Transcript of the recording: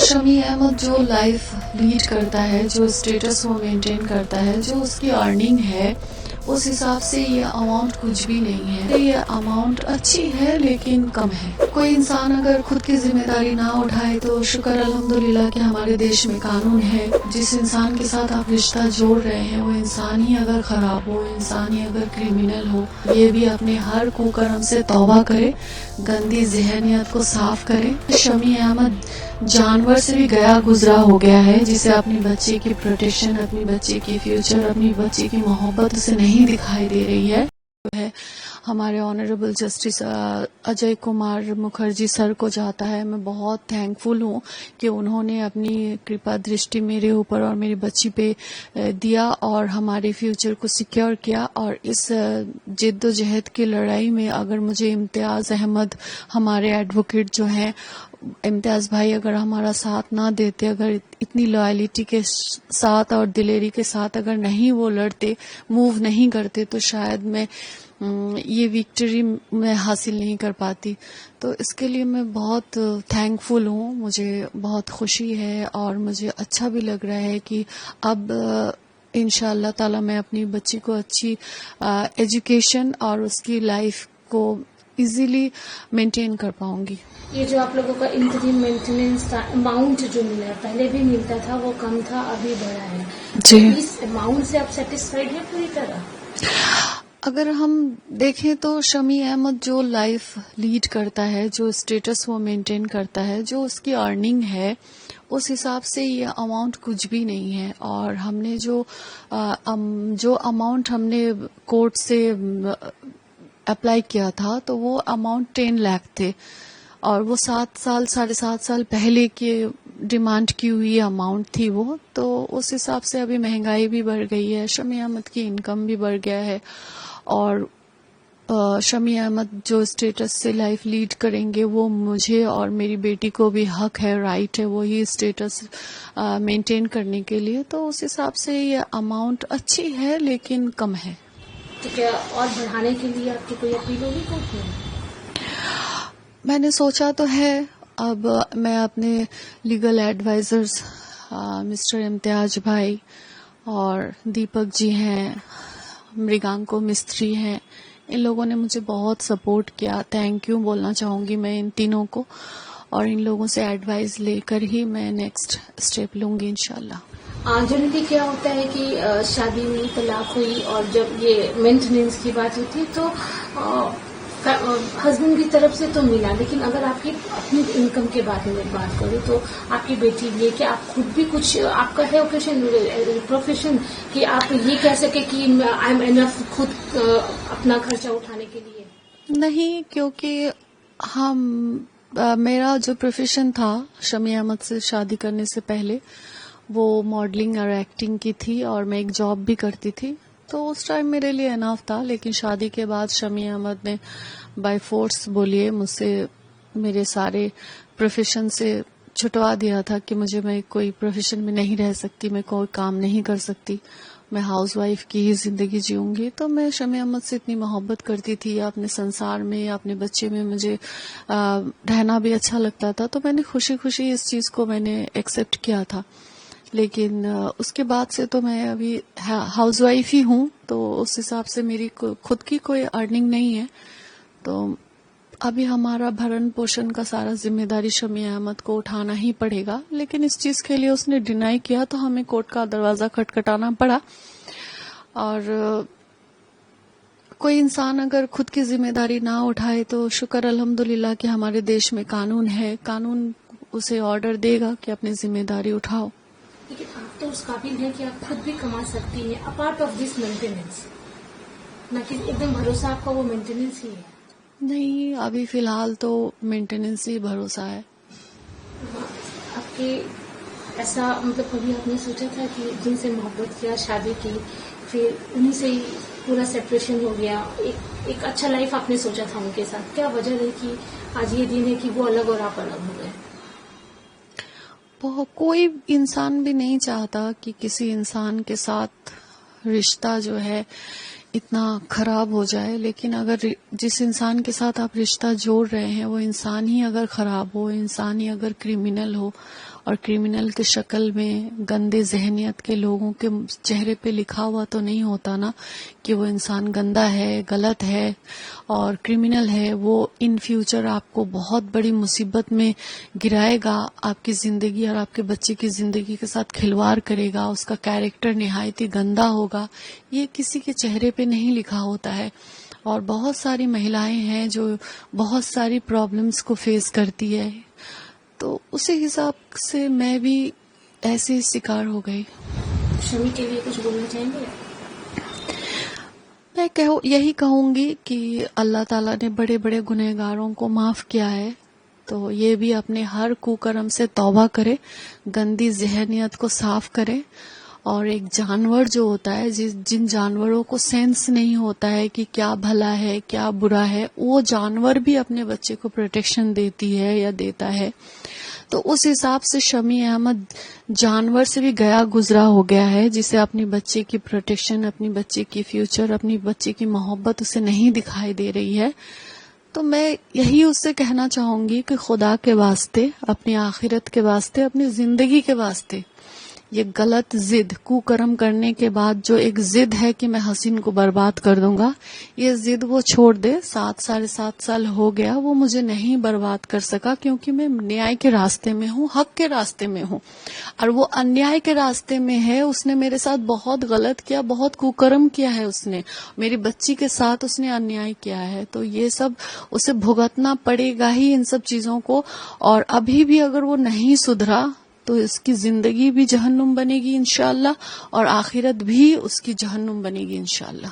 शमी अहमद जो life lead करता है, जो स्टेटस वो मेंटेन करता है, जो उसकी अर्निंग है, उस हिसाब से ये अमाउंट कुछ भी नहीं है। ये अमाउंट अच्छी है लेकिन कम है। कोई इंसान अगर खुद की जिम्मेदारी ना उठाए तो शुक्र अल्हम्दुलिल्लाह कि हमारे देश में कानून है। जिस इंसान के साथ आप रिश्ता जोड़ रहे हैं वो इंसान ही अगर खराब हो, इंसान ही अगर क्रिमिनल हो, ये भी अपने हर कुकर्म से तौबा करे, गंदी ज़हनियत को साफ करे। शमी अहमद जानवर से भी गया गुजरा हो गया है, जिसे अपनी बच्चे की प्रोटेक्शन, अपनी बच्चे की फ्यूचर, अपनी बच्चे की मोहब्बत उसे नहीं दिखाई दे रही है। हमारे honourable justice Ajay Kumar Mukherjee sir को जाता है। मैं बहुत थैंकफुल हूँ कि उन्होंने अपनी कृपा दृष्टि मेरे ऊपर और मेरी बच्ची पे दिया और हमारे फ्यूचर को सिक्योर किया। और इस जिद्दोजहद की लड़ाई में अगर मुझे इम्तियाज़ अहमद, हमारे एडवोकेट जो हैं, इम्तियाज़ भाई अगर हमारा साथ ना देते, अगर इतनी लॉयलिटी के साथ और दिलेरी के साथ अगर नहीं वो लड़ते, मूव नहीं करते, तो शायद मैं ये विक्ट्री मैं हासिल नहीं कर पाती। तो इसके लिए मैं बहुत थैंकफुल हूँ। मुझे बहुत खुशी है और मुझे अच्छा भी लग रहा है कि अब इंशाअल्लाह ताला मैं अपनी बच्ची को अच्छी एजुकेशन और उसकी लाइफ को इजीली मेंटेन कर पाऊंगी। ये जो आप लोगों का इंटरिम मेंटेनेंस का अमाउंट जो मिला, पहले भी मिलता था, वो कम था, अभी बढ़ा है जी। इस अमाउंट से आप सेटिस्फाइड हैं पूरी तरह? अगर हम देखें तो शमी अहमद जो लाइफ लीड करता है, जो स्टेटस वो मेंटेन करता है, जो उसकी अर्निंग है, उस हिसाब से ये अमाउंट कुछ भी नहीं है। और हमने जो अमाउंट हमने कोर्ट से अप्लाई किया था तो वो अमाउंट 10 लाख थे और वो 7 साल पहले की डिमांड की हुई अमाउंट थी वो। तो उस हिसाब से अभी महंगाई भी बढ़ गई है, शमी अहमद की इनकम भी बढ़ गया है और शमी अहमद जो स्टेटस से लाइफ लीड करेंगे वो मुझे और मेरी बेटी को भी हक है, राइट है वही स्टेटस मेंटेन करने के लिए। तो उस हिसाब से ये अमाउंट अच्छी है लेकिन कम है। तो क्या और बढ़ाने के लिए आपकी कोई अपील होगी कोर्ट में? मैंने सोचा तो है। अब मैं अपने लीगल एडवाइजर्स मिस्टर इम्तियाज भाई और दीपक जी हैं, मृगांको मिस्त्री हैं, इन लोगों ने मुझे बहुत सपोर्ट किया। थैंक यू बोलना चाहूंगी मैं इन तीनों को और इन लोगों से एडवाइस लेकर ही मैं नेक्स्ट स्टेप लूंगी इंशाल्लाह। जनरली क्या होता है कि शादी हुई, तलाक हुई और जब ये मेंटेनेंस की बात होती है तो हस्बैंड की तरफ से तो मिला, लेकिन अगर आपकी अपनी इनकम के बारे में बात करें तो आपकी बेटी ये कि आप खुद भी कुछ, आपका है प्रोफेशन कि आप ये कह सके कि आई एम एनफ खुद अपना खर्चा उठाने के लिए? नहीं, क्योंकि मेरा जो प्रोफेशन था शमी अहमद से शादी करने से पहले वो मॉडलिंग और एक्टिंग की थी और मैं एक जॉब भी करती थी, तो उस टाइम मेरे लिए एनफ था। लेकिन शादी के बाद शमी अहमद ने बाय फोर्स बोलिए मुझसे मेरे सारे प्रोफेशन से छुटवा दिया था कि मैं कोई प्रोफेशन में नहीं रह सकती, मैं कोई काम नहीं कर सकती, मैं हाउसवाइफ की ही जिंदगी जीऊंगी। तो मैं शमी अहमद से इतनी मोहब्बत करती थी, अपने संसार में, अपने बच्चे में मुझे रहना भी अच्छा लगता था, तो मैंने खुशी खुशी इस चीज को मैंने एक्सेप्ट किया था। लेकिन उसके बाद से तो मैं अभी हाउसवाइफ ही हूँ, तो उस हिसाब से मेरी खुद की कोई अर्निंग नहीं है। तो अभी हमारा भरण पोषण का सारा जिम्मेदारी शमी अहमद को उठाना ही पड़ेगा। लेकिन इस चीज के लिए उसने डिनाई किया तो हमें कोर्ट का दरवाजा खटखटाना पड़ा। और कोई इंसान अगर खुद की जिम्मेदारी ना उठाए तो शुक्र अल्हम्दुलिल्लाह कि हमारे देश में कानून है, कानून उसे ऑर्डर देगा कि अपनी जिम्मेदारी उठाओ। लेकिन आप तो उस काबिल हैं कि आप खुद भी कमा सकती हैं अपार्ट ऑफ दिस मेंटेनेंस, ना कि एकदम भरोसा आपका वो मेंटेनेंस ही है? नहीं, अभी फिलहाल तो मेंटेनेंस ही भरोसा है। आपके ऐसा मतलब कभी आपने सोचा था कि जिनसे मोहब्बत किया, शादी की, फिर उन्हीं से ही पूरा सेपरेशन हो गया, एक अच्छा लाइफ आपने सोचा था उनके साथ, क्या वजह है कि आज ये दिन है कि वो अलग और आप अलग हो गए? कोई इंसान भी नहीं चाहता कि किसी इंसान के साथ रिश्ता जो है इतना खराब हो जाए। लेकिन अगर जिस इंसान के साथ आप रिश्ता जोड़ रहे हैं वो इंसान ही अगर खराब हो, इंसान ही अगर क्रिमिनल हो, اور کرمنل کی شکل میں گندے ذہنیت کے لوگوں کے چہرے پہ لکھا ہوا تو نہیں ہوتا نا کہ وہ انسان گندا ہے، غلط ہے اور کرمنل ہے. وہ ان فیوچر آپ کو بہت بڑی مصیبت میں گرائے گا، آپ کی زندگی اور آپ کے بچے کی زندگی کے ساتھ کھلواڑ کرے گا، اس کا کیریکٹر نہایت ہی گندا ہوگا. یہ کسی کے چہرے پہ نہیں لکھا ہوتا ہے. اور بہت ساری مہیلائیں ہیں جو بہت ساری پرابلمز کو فیس کرتی ہے، تو اسی حساب سے میں بھی ایسے شکار ہو گئی. شمی کے لیے کچھ بولنا چاہیں گے؟ میں یہی کہوں گی کہ اللہ تعالیٰ نے بڑے بڑے گنہگاروں کو معاف کیا ہے، تو یہ بھی اپنے ہر کوکرم سے توبہ کرے، گندی ذہنیت کو صاف کرے. اور ایک جانور جو ہوتا ہے، جن جانوروں کو سینس نہیں ہوتا ہے کہ کیا بھلا ہے کیا برا ہے، وہ جانور بھی اپنے بچے کو پروٹیکشن دیتی ہے یا دیتا ہے. تو اس حساب سے شمی احمد جانور سے بھی گیا گزرا ہو گیا ہے، جسے اپنی بچے کی پروٹیکشن، اپنی بچے کی فیوچر، اپنی بچے کی محبت اسے نہیں دکھائی دے رہی ہے. تو میں یہی اس سے کہنا چاہوں گی کہ خدا کے واسطے، اپنی آخرت کے واسطے، اپنی زندگی کے واسطے، یہ غلط ضد کوکرم کرنے کے بعد جو ایک ضد ہے کہ میں حسین کو برباد کر دوں گا، یہ ضد وہ چھوڑ دے. 7 سال ہو گیا، وہ مجھے نہیں برباد کر سکا کیونکہ میں نیائے کے راستے میں ہوں، حق کے راستے میں ہوں، اور وہ انیائے کے راستے میں ہے. اس نے میرے ساتھ بہت غلط کیا، بہت کوکرم کیا ہے، اس نے میری بچی کے ساتھ اس نے انیائے کیا ہے. تو یہ سب اسے بھگتنا پڑے گا ہی ان سب چیزوں کو. اور ابھی بھی اگر وہ نہیں سدھرا تو اس کی زندگی بھی جہنم بنے گی انشاءاللہ، اور آخرت بھی اس کی جہنم بنے گی انشاءاللہ.